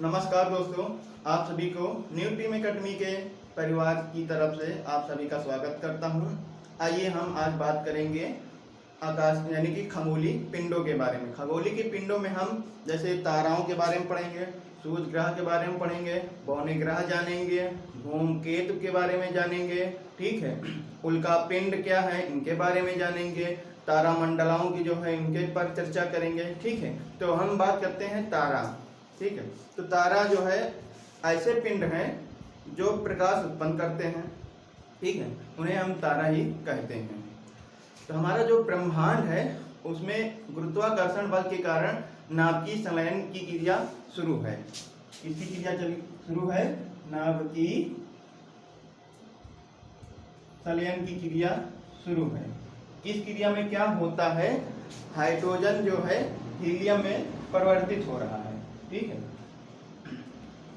नमस्कार दोस्तों, आप सभी को न्यू टीम एकेडमी के परिवार की तरफ से आप सभी का स्वागत करता हूं। आइए हम आज बात करेंगे आकाश यानी कि खगोलीय पिंडों के बारे में। खगोलीय के पिंडों में हम जैसे ताराओं के बारे में पढ़ेंगे, सूर्य ग्रह के बारे में पढ़ेंगे, बौने ग्रह जानेंगे, धूमकेतु के बारे में जानेंगे, ठीक है। उल्का पिंड क्या है इनके बारे में जानेंगे, तारा मंडलाओं की जो है इनके पर चर्चा करेंगे, ठीक है। तो हम बात करते हैं तारा, ठीक है। तो तारा जो है ऐसे पिंड हैं जो प्रकाश उत्पन्न करते हैं, ठीक है, उन्हें हम तारा ही कहते हैं। तो हमारा जो ब्रह्मांड है उसमें गुरुत्वाकर्षण बल के कारण नाभिकीय संलयन की क्रिया शुरू है। किसकी क्रिया शुरू है? नाभिकीय संलयन की क्रिया शुरू है। इस क्रिया में क्या होता है? हाइड्रोजन जो है हीलियम में परिवर्तित हो रहा है, ठीक है।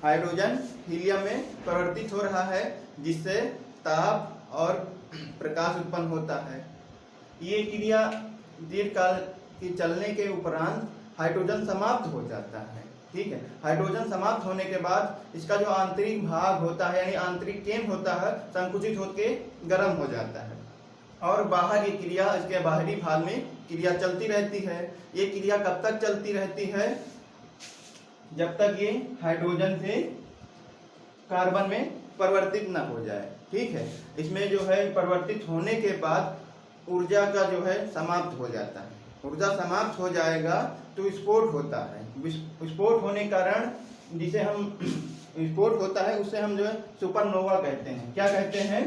हाइड्रोजन हीलियम में परिवर्तित हो रहा है जिससे ताप और प्रकाश उत्पन्न होता है। ये क्रिया दीर्घकाल की चलने के उपरांत हाइड्रोजन समाप्त हो जाता है, ठीक है। हाइड्रोजन समाप्त होने के बाद इसका जो आंतरिक भाग होता है यानी आंतरिक केंद्र होता है संकुचित होकर गर्म हो जाता है और बाहर ये क्रिया इसके बाहरी भाग में क्रिया चलती रहती है। ये क्रिया कब तक चलती रहती है? जब तक ये हाइड्रोजन से कार्बन में परिवर्तित न हो जाए, ठीक है। इसमें जो है परिवर्तित होने के बाद ऊर्जा का जो है समाप्त हो जाता है। ऊर्जा समाप्त हो जाएगा तो विस्फोट होता है। विस्फोट होने के कारण जिसे हम विस्फोट होता है उससे हम जो है सुपरनोवा कहते हैं। क्या कहते हैं?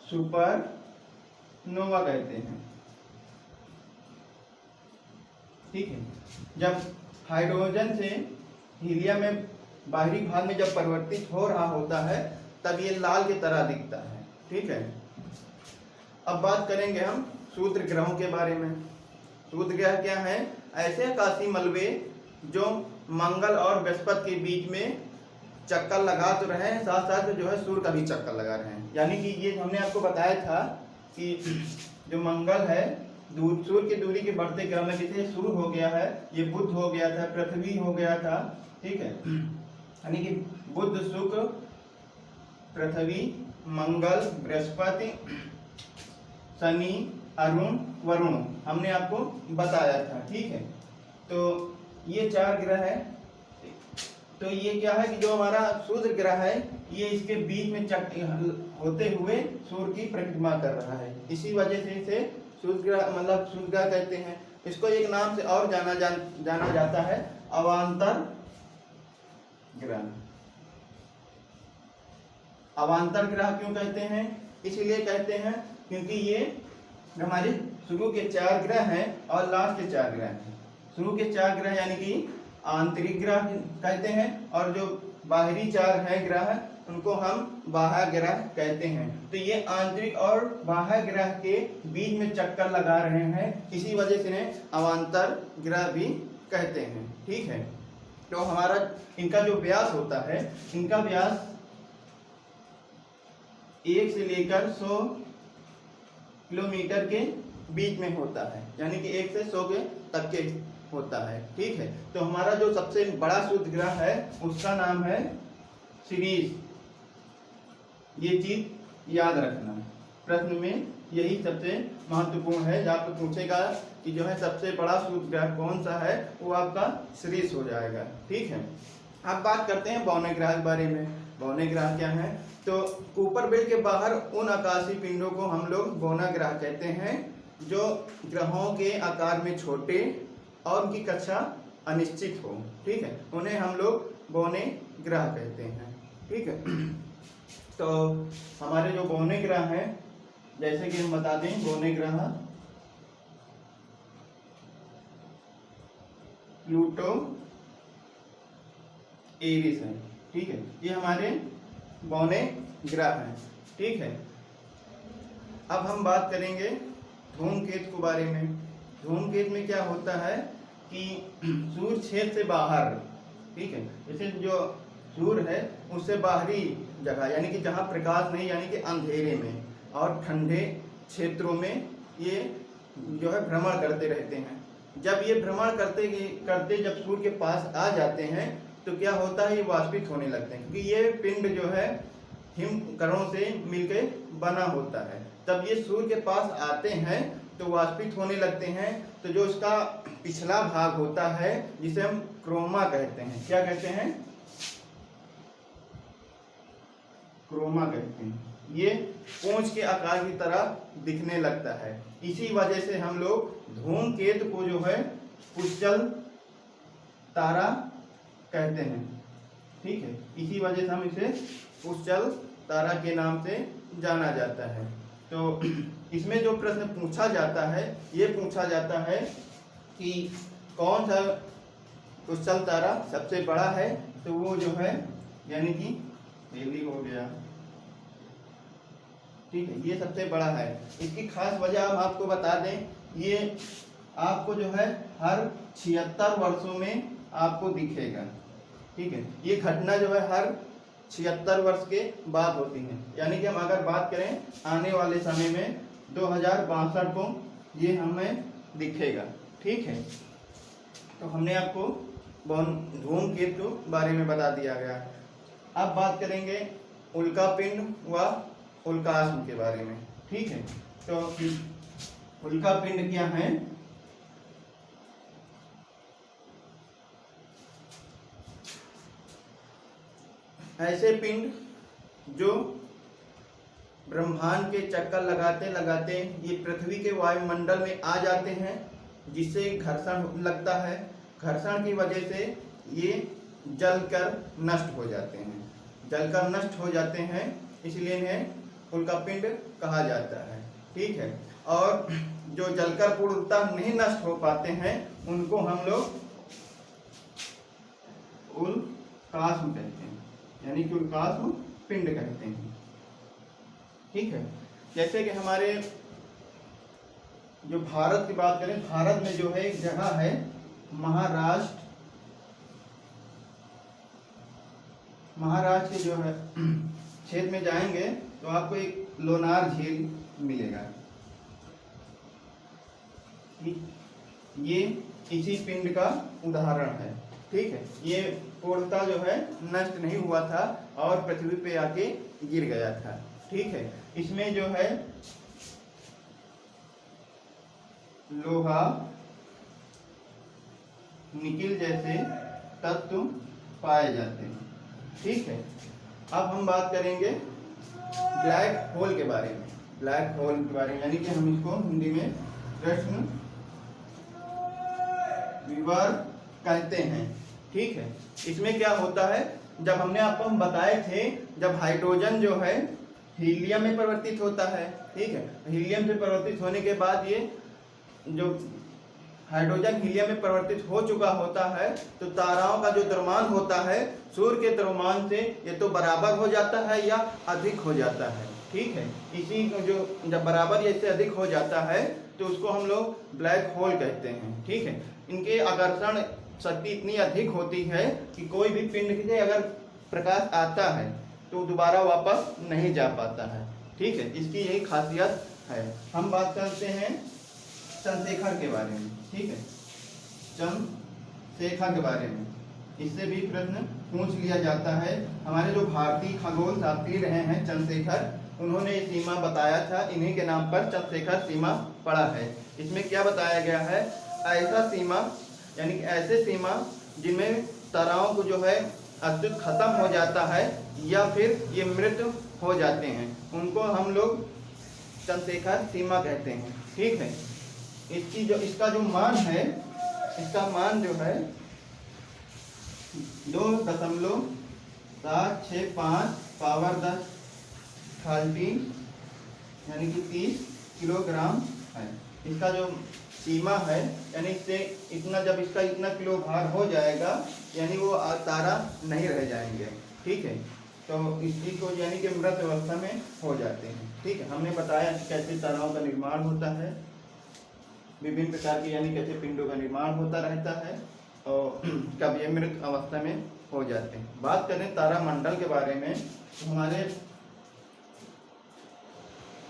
सुपरनोवा कहते हैं, ठीक है। जब हाइड्रोजन से हीलियम में बाहरी भाग में जब परिवर्तित हो रहा होता है तब ये लाल की तरह दिखता है, ठीक है। अब बात करेंगे हम क्षुद्र ग्रहों के बारे में। क्षुद्र ग्रह क्या है? ऐसे आकाशीय मलबे जो मंगल और बृहस्पति के बीच में चक्कर लगा तो रहे हैं, साथ साथ जो है सूर्य का भी चक्कर लगा रहे हैं। यानी कि ये हमने आपको बताया था कि जो मंगल है सूर्य की दूरी के बढ़ते क्रम में जैसे शुरू हो गया है, ये बुध हो गया था, पृथ्वी हो गया था, ठीक है। यानी कि बुध, शुक्र, पृथ्वी, मंगल, बृहस्पति, शनि, अरुण, वरुण हमने आपको बताया था, ठीक है। तो ये 4 ग्रह है। तो ये क्या है कि जो हमारा सूर्य ग्रह है ये इसके बीच में होते हुए सूर्य की परिक्रमा कर रहा है। इसी वजह से इसे सूर्य ग्रह मतलब सूर्य ग्रह कहते हैं। इसको एक नाम से और जाना जाता है अवांतर ग्रह। अवांतर ग्रह क्यों कहते हैं? इसलिए कहते हैं क्योंकि ये हमारे शुरू के 4 ग्रह हैं और लास्ट के 4 ग्रह हैं। शुरू के 4 ग्रह यानी कि आंतरिक ग्रह कहते हैं और जो बाहरी 4 हैं ग्रह उनको हम बाह्य ग्रह कहते हैं। तो ये आंतरिक और बाह्य ग्रह के बीच में चक्कर लगा रहे हैं, इसी वजह से इन्हें अवांतर ग्रह भी कहते हैं, ठीक है। तो हमारा इनका जो व्यास होता है, इनका व्यास 1 से लेकर 100 किलोमीटर के बीच में होता है, यानी कि 1 से 100 के तक के होता है, ठीक है। तो हमारा जो सबसे बड़ा शुद्ध ग्रह है उसका नाम है सीरीज। ये चीज याद रखना, प्रश्न में यही सबसे महत्वपूर्ण है। जब आपको पूछेगा कि जो है सबसे बड़ा शुद्ध ग्रह कौन सा है, वो आपका सीरीज हो जाएगा, ठीक है। अब बात करते हैं बौने ग्रह के बारे में। बौने ग्रह क्या है? तो ऊपर बेल्ट के बाहर उन आकाशीय पिंडों को हम लोग बौना ग्रह कहते हैं जो ग्रहों के आकार में छोटे और उनकी कक्षा अनिश्चित हो, ठीक है, उन्हें हम लोग बौने ग्रह कहते हैं, ठीक है। तो हमारे जो बौने ग्रह हैं, जैसे कि हम बता दें, बौने ग्रह प्लूटो, एरिस है, ठीक है। ये हमारे बौने ग्रह हैं, ठीक है। अब हम बात करेंगे धूमकेतु के बारे में। धूमकेतु में क्या होता है कि सूर्य क्षेत्र से बाहर, ठीक है, जैसे जो सूर्य है उससे बाहरी जगह यानी कि जहाँ प्रकाश नहीं यानी कि अंधेरे में और ठंडे क्षेत्रों में ये जो है भ्रमण करते रहते हैं। जब ये भ्रमण करते जब सूर्य के पास आ जाते हैं तो क्या होता है, ये वाष्पित होने लगते हैं, क्योंकि ये पिंड जो है हिमकणों से मिलके बना होता है। तब ये सूर्य के पास आते हैं तो वाष्पित होने लगते हैं। तो जो इसका पिछला भाग होता है जिसे हम क्रोमा कहते हैं, क्या कहते हैं, क्रोमा कहते हैं, ये पूंछ के आकार की तरह दिखने लगता है। इसी वजह से हम लोग धूमकेतु को जो है उज्ज्वल तारा कहते हैं। ठीक है, इसी वजह से हम इसे उज्ज्वल तारा के नाम से जाना जाता है। तो इसमें जो प्रश्न पूछा जाता है, ये पूछा जाता है कि कौन सा उज्ज्वल तारा सबसे बड़ा है, तो वो जो है यानी कि हेली हो गया, ठीक है, ये सबसे बड़ा है। इसकी खास वजह हम आपको बता दें, ये आपको जो है हर 76 वर्षों में आपको दिखेगा। ठीक है, ये घटना जो है हर 76 वर्ष के बाद होती है। यानी कि हम अगर बात करें आने वाले समय में 2062 को ये हमें दिखेगा। ठीक है, तो हमने आपको धूमकेतु के बारे में बता दिया गया। अब बात करेंगे उल्कापिंड व उल्काश्म के बारे में। ठीक है, तो उल्कापिंड क्या है? ऐसे पिंड जो ब्रह्मांड के चक्कर लगाते लगाते ये पृथ्वी के वायुमंडल में आ जाते हैं, जिससे घर्षण लगता है। घर्षण की वजह से ये जलकर नष्ट हो जाते हैं, जलकर नष्ट हो जाते हैं, इसलिए इन्हें उल्कापिंड कहा जाता है। ठीक है, और जो जलकर पूर्णतः नहीं नष्ट हो पाते हैं उनको हम लोग उल्काश्म कहते हैं, यानी कि उल्काश्म पिंड कहते हैं। ठीक है, जैसे कि हमारे जो भारत की बात करें, भारत में जो है एक जगह है महाराष्ट्र, महाराष्ट्र के जो है क्षेत्र में जाएंगे तो आपको एक लोनार झील मिलेगा। ये इसी पिंड का उदाहरण है। ठीक है, ये पूर्णतः जो है नष्ट नहीं हुआ था और पृथ्वी पे आके गिर गया था। ठीक है, इसमें जो है लोहा, निकिल जैसे तत्व पाए जाते हैं। ठीक है, अब हम बात करेंगे ब्लैक होल के बारे में। ब्लैक होल के बारे में यानी कि हम इसको हिंदी में प्रश्न विवर कहते हैं। ठीक है, इसमें क्या होता है, जब हमने आपको हम बताए थे, जब हाइड्रोजन जो है हीलियम में परिवर्तित होता है। ठीक है, हीलियम से परिवर्तित होने के बाद ये जो हाइड्रोजन हीलियम में परिवर्तित हो चुका होता है, तो ताराओं का जो द्रव्यमान होता है सूर्य के द्रव्यमान से ये तो बराबर हो जाता है या अधिक हो जाता है। ठीक है, इसी को जो जब बराबर या इससे अधिक हो जाता है तो उसको हम लोग ब्लैक होल कहते हैं। ठीक है, इनके आकर्षण शक्ति इतनी अधिक होती है कि कोई भी पिंड से अगर प्रकाश आता है तो दोबारा वापस नहीं जा पाता है। ठीक है, इसकी यही खासियत है। हम बात करते हैं चंद्रशेखर के बारे में। ठीक है, चंद्रशेखर के बारे में इससे भी प्रश्न पूछ लिया जाता है। हमारे जो भारतीय खगोल शास्त्री रहे हैं चंद्रशेखर, उन्होंने ये सीमा बताया था, इन्हीं के नाम पर चंद्रशेखर सीमा पड़ा है। इसमें क्या बताया गया है, ऐसा सीमा यानी कि ऐसे सीमा जिनमें ताराओं को जो है अस्तित्व खत्म हो जाता है या फिर ये मृत हो जाते हैं, उनको हम लोग चंद्रशेखर सीमा कहते हैं। ठीक है, इसका जो मान है, इसका मान जो है 2.765 पावर 10 13 यानी कि 30 किलोग्राम है। इसका जो सीमा है, यानी इससे इतना, जब इसका इतना किलो भार हो जाएगा यानी वो तारा नहीं रह जाएंगे। ठीक है, तो इसी को यानी कि मृत अवस्था में हो जाते हैं। ठीक है, हमने बताया कैसे ताराओं का निर्माण होता है, विभिन्न प्रकार के यानी कैसे पिंडों का निर्माण होता रहता है और कब ये मृत अवस्था में हो जाते हैं। बात करें तारामंडल के बारे में,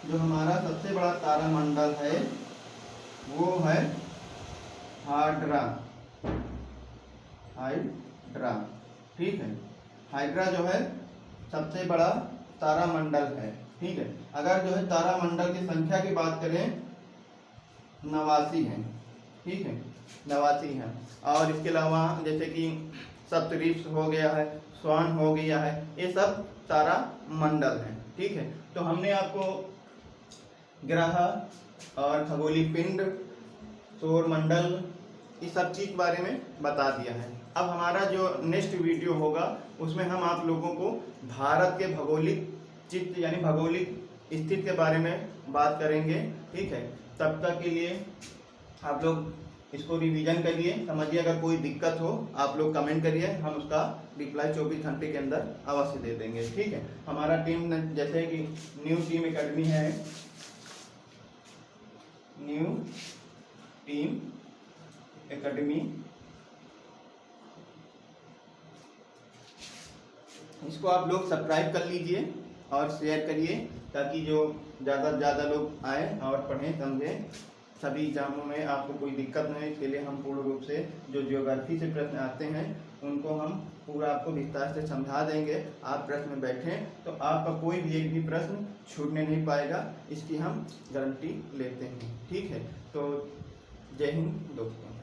तो हमारा सबसे बड़ा तारामंडल है वो है हाइड्रा। ठीक है। हाइड्रा जो है सबसे बड़ा तारामंडल है, ठीक है। अगर जो है तारामंडल की संख्या की बात करें 89 है, ठीक है, 89 है। और इसके अलावा जैसे कि सप्तऋषि हो गया है, स्वान हो गया है, ये सब तारामंडल है, ठीक है। तो हमने आपको ग्रह और खगोलीय पिंड, सौरमंडल, इस सब चीज बारे में बता दिया है। अब हमारा जो नेक्स्ट वीडियो होगा उसमें हम आप लोगों को भारत के भौगोलिक चित्र यानी भौगोलिक स्थिति के बारे में बात करेंगे, ठीक है। तब तक के लिए आप लोग इसको रिवीजन करिए, समझिए। अगर कोई दिक्कत हो आप लोग कमेंट करिए, हम उसका रिप्लाई 24 घंटे के अंदर अवश्य दे देंगे, ठीक है। हमारा टीम जैसे कि न्यू टीम एकेडमी है, न्यू टीम एकेडमी, इसको आप लोग सब्सक्राइब कर लीजिए और शेयर करिए ताकि जो ज़्यादा से ज़्यादा लोग आए और पढ़ें समझें। सभी एग्जामों में आपको कोई दिक्कत नहीं, इसके लिए हम पूर्ण रूप से जो ज्योग्राफी से प्रश्न आते हैं उनको हम पूरा आपको विस्तार से समझा देंगे। आप प्रश्न में बैठें तो आपका कोई भी एक भी प्रश्न छूटने नहीं पाएगा, इसकी हम गारंटी लेते हैं, ठीक है। तो जय हिंद दोस्तों।